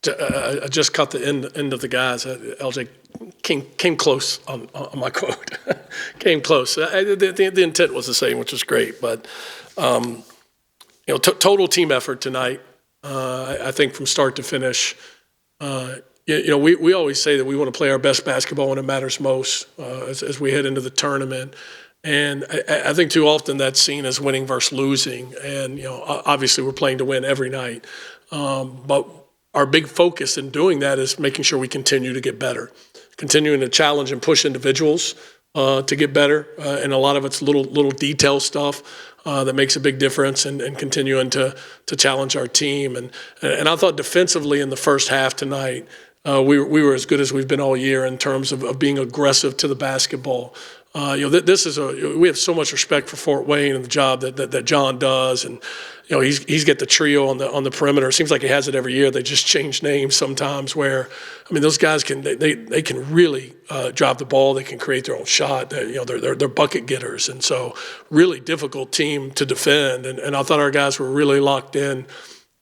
I just caught the end of the guys. LJ came close on my quote. Came close. The intent was the same, which was great. But total team effort tonight. I think from start to finish. We always say that we want to play our best basketball when it matters most as we head into the tournament. And I think too often that's seen as winning versus losing. And, obviously we're playing to win every night. But our big focus in doing that is making sure we continue to get better, continuing to challenge and push individuals to get better. And a lot of it's little detail stuff that makes a big difference, and continuing to challenge our team. And I thought defensively in the first half tonight, we were as good as we've been all year in terms of being aggressive to the basketball. We have so much respect for Fort Wayne and the job that John does, and he's got the trio on the perimeter. It seems like he has it every year. They just change names sometimes. Where those guys can really drive the ball. They can create their own shot. They're bucket getters, and so really difficult team to defend. And I thought our guys were really locked in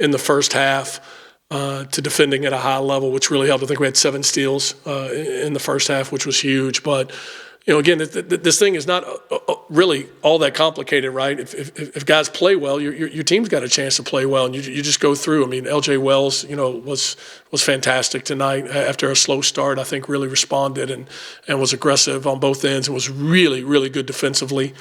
the first half to defending at a high level, which really helped. I think we had 7 steals in the first half, which was huge, but. Again, this thing is not really all that complicated, right? If guys play well, your team's got a chance to play well, and you just go through. L.J. Wells, was fantastic tonight after a slow start. I think really responded and was aggressive on both ends, and was really, really good defensively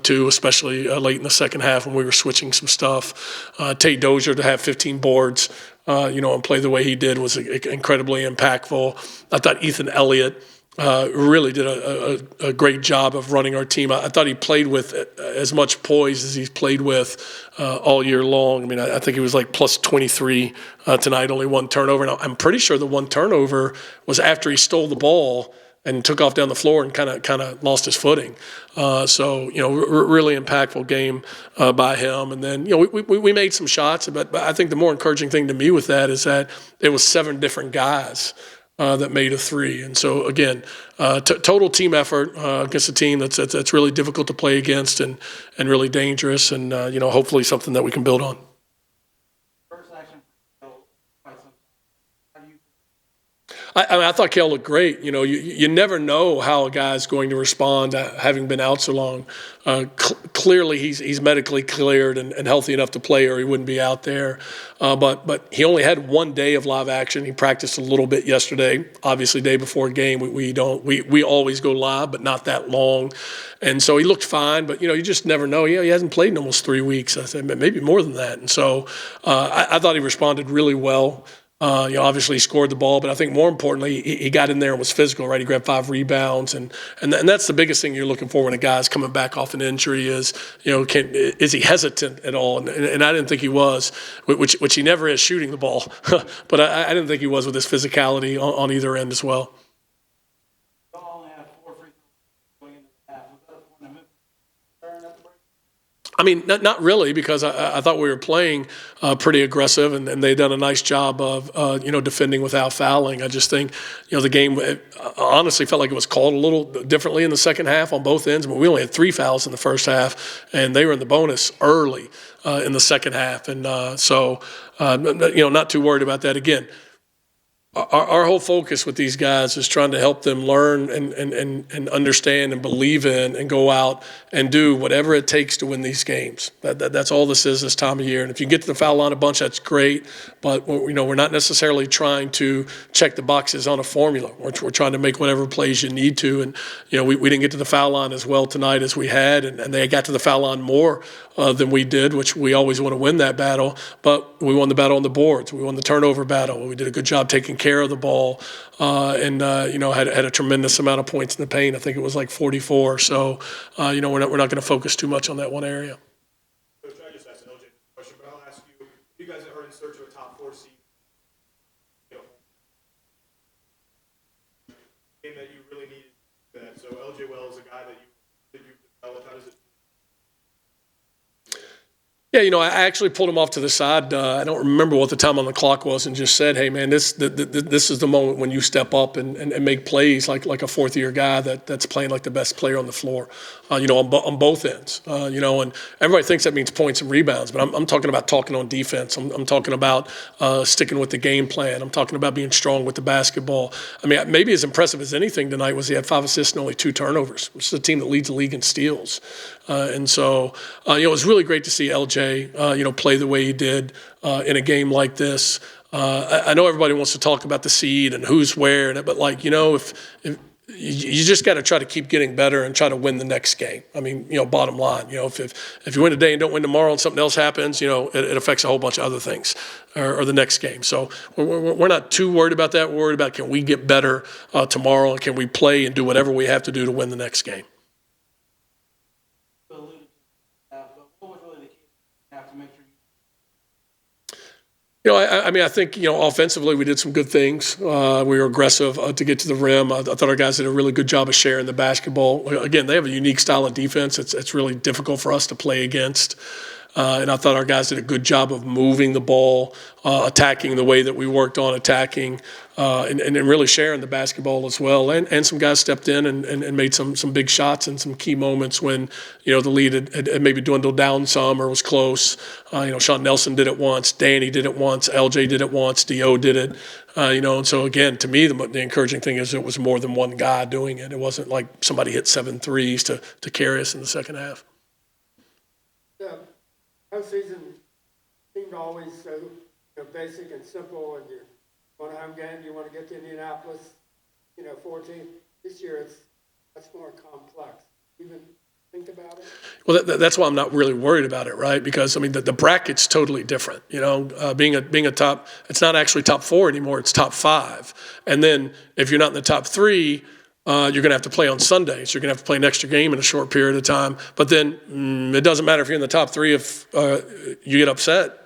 too, especially late in the second half when we were switching some stuff. Tate Dozier to have 15 boards, and play the way he did was incredibly impactful. I thought Ethan Elliott really did a great job of running our team. I thought he played with as much poise as he's played with all year long. I think he was like plus 23 tonight, only 1 turnover. And I'm pretty sure the 1 turnover was after he stole the ball and took off down the floor and kind of lost his footing. Really impactful game by him. And then, we made some shots, but I think the more encouraging thing to me with that is that it was 7 different guys that made a 3. And so, again, total team effort against a team that's really difficult to play against and really dangerous, and, hopefully something that we can build on. I thought Kale looked great. You never know how a guy's going to respond having been out so long. Clearly, he's medically cleared and healthy enough to play, or he wouldn't be out there. But he only had 1 day of live action. He practiced a little bit yesterday. Obviously, day before a game, we always go live, but not that long. And so he looked fine, but you just never know. He hasn't played in almost 3 weeks. I said maybe more than that. And so I thought he responded really well. Obviously he scored the ball, but I think more importantly, he got in there and was physical, right? He grabbed 5 rebounds, and that's the biggest thing you're looking for when a guy's coming back off an injury is, is he hesitant at all? And I didn't think he was, which he never is shooting the ball, but I didn't think he was with his physicality on either end as well. Not really, because I thought we were playing pretty aggressive, and they'd done a nice job of, defending without fouling. I just think, the game honestly felt like it was called a little differently in the second half on both ends, but we only had 3 fouls in the first half, and they were in the bonus early in the second half. And not too worried about that. Again, our whole focus with these guys is trying to help them learn and understand and believe in and go out and do whatever it takes to win these games. That's all this is this time of year. And if you can get to the foul line a bunch, that's great. But we're not necessarily trying to check the boxes on a formula. We're trying to make whatever plays you need to. And we didn't get to the foul line as well tonight as we had, and they got to the foul line more than we did, which we always want to win that battle. But we won the battle on the boards. We won the turnover battle. We did a good job taking care of the ball, and had a tremendous amount of points in the paint. I think it was like 44. So, we're not going to focus too much on that one area. Coach, I just asked an LJ question, but I'll ask you. You guys are in search of a top 4 seed. Game that you really needed that. So LJ Wells is a guy that you developed. How does it? Yeah, I actually pulled him off to the side. I don't remember what the time on the clock was, and just said, "Hey, man, this is the moment when you step up and make plays like a fourth-year guy that's playing like the best player on the floor, on both ends. And everybody thinks that means points and rebounds, but I'm talking about talking on defense. I'm talking about sticking with the game plan. I'm talking about being strong with the basketball. I mean, maybe as impressive as anything tonight was he had 5 assists and only 2 turnovers, which is a team that leads the league in steals. And so, it was really great to see LJ, play the way he did in a game like this. I know everybody wants to talk about the seed and who's where, but if you just got to try to keep getting better and try to win the next game. I mean, bottom line, if you win today and don't win tomorrow and something else happens, it affects a whole bunch of other things or the next game. So we're not too worried about that. We're worried about can we get better tomorrow and can we play and do whatever we have to do to win the next game. I think, offensively we did some good things. We were aggressive to get to the rim. I thought our guys did a really good job of sharing the basketball. Again, they have a unique style of defense. It's really difficult for us to play against. And I thought our guys did a good job of moving the ball, attacking the way that we worked on attacking, and really sharing the basketball as well. And some guys stepped in and made some big shots and some key moments when, the lead had maybe dwindled down some or was close. Sean Nelson did it once, Danny did it once, LJ did it once, D.O. did it. And so, again, to me, the encouraging thing is it was more than one guy doing it. It wasn't like somebody hit 7 threes to carry us in the second half. Postseason seemed always so basic and simple, and you want a home game, you want to get to Indianapolis, 14. This year it's much more complex. Even think about it? Well, that's why I'm not really worried about it, right? Because, the bracket's totally different. Being a top, it's not actually top 4 anymore, it's top 5. And then if you're not in the top 3, you're going to have to play on Sundays. You're going to have to play an extra game in a short period of time. But then it doesn't matter if you're in the top 3 if you get upset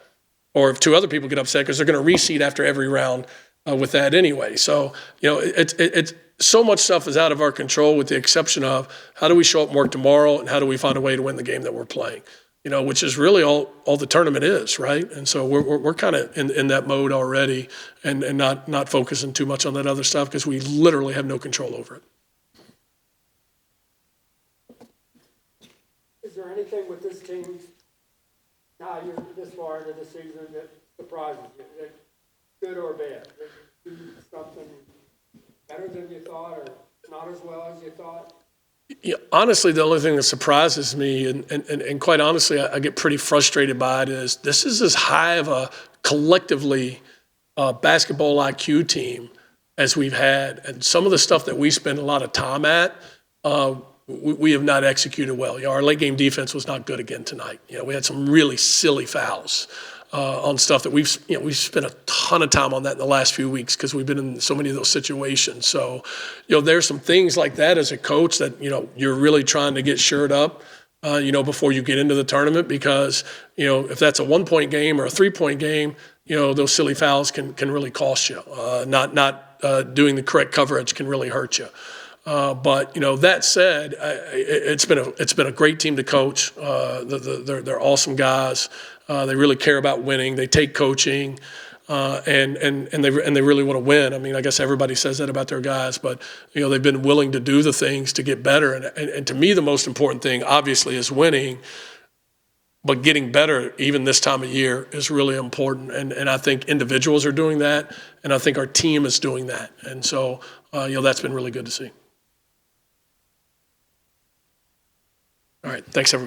or if 2 other people get upset because they're going to reseed after every round with that anyway. So, it's so much stuff is out of our control with the exception of how do we show up and work tomorrow and how do we find a way to win the game that we're playing, which is really all the tournament is, right? And so we're kind of in that mode already and not focusing too much on that other stuff because we literally have no control over it. Is there anything with this team, now you're this far into the season, that surprises you, good or bad? Something better than you thought or not as well as you thought? Yeah, honestly, the only thing that surprises me, and quite honestly, I get pretty frustrated by it, is this is as high of a collectively basketball IQ team as we've had. And some of the stuff that we spend a lot of time at, we have not executed well. Our late game defense was not good again tonight. We had some really silly fouls on stuff that we've spent a ton of time on that in the last few weeks because we've been in so many of those situations. So, there's some things like that as a coach that, you're really trying to get shored up, before you get into the tournament because, if that's a 1-point game or a 3-point game, those silly fouls can really cost you. Not doing the correct coverage can really hurt you. But that said, it's been a great team to coach. They're awesome guys. They really care about winning. They take coaching, and they really want to win. I guess everybody says that about their guys, but they've been willing to do the things to get better. And to me, the most important thing, obviously, is winning. But getting better, even this time of year, is really important. And I think individuals are doing that, and I think our team is doing that. And so, that's been really good to see. All right, thanks, everyone.